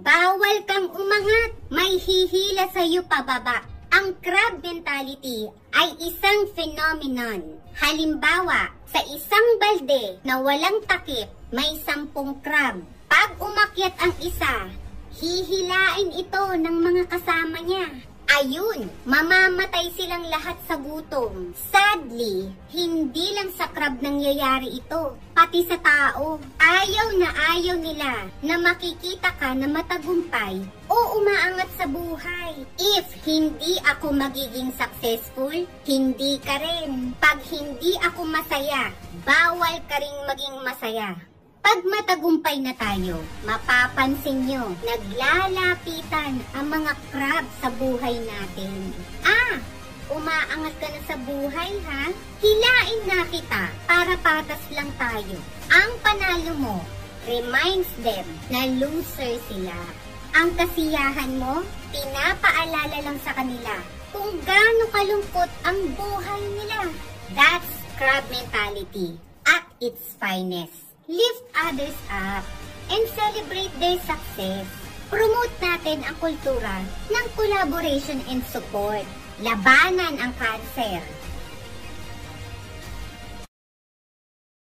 Bawal kang umangat, may hihila sa'yo pababa. Ang crab mentality ay isang phenomenon. Halimbawa, sa isang balde na walang takip, may 10 crab. Pag umakyat ang isa, hihilain ito ng mga kasama niya. Ayun, mamamatay silang lahat sa gutom. Sadly, hindi lang sa crab nangyayari ito, pati sa tao. Ayaw nila na makikita ka na matagumpay o umaangat sa buhay. If hindi ako magiging successful, hindi ka rin. Pag hindi ako masaya, bawal ka ring maging masaya. Pag matagumpay na tayo, mapapansin nyo, naglalapitan ang mga crab sa buhay natin. Umaangat ka na sa buhay ha? Hilain na kita para patas lang tayo. Ang panalo mo reminds them na loser sila. Ang kasiyahan mo, pinapaalala lang sa kanila kung gaano kalungkot ang buhay nila. That's crab mentality at its finest. Lift others up and celebrate their success. Promote natin ang kultura ng collaboration and support. Labanan ang cancer.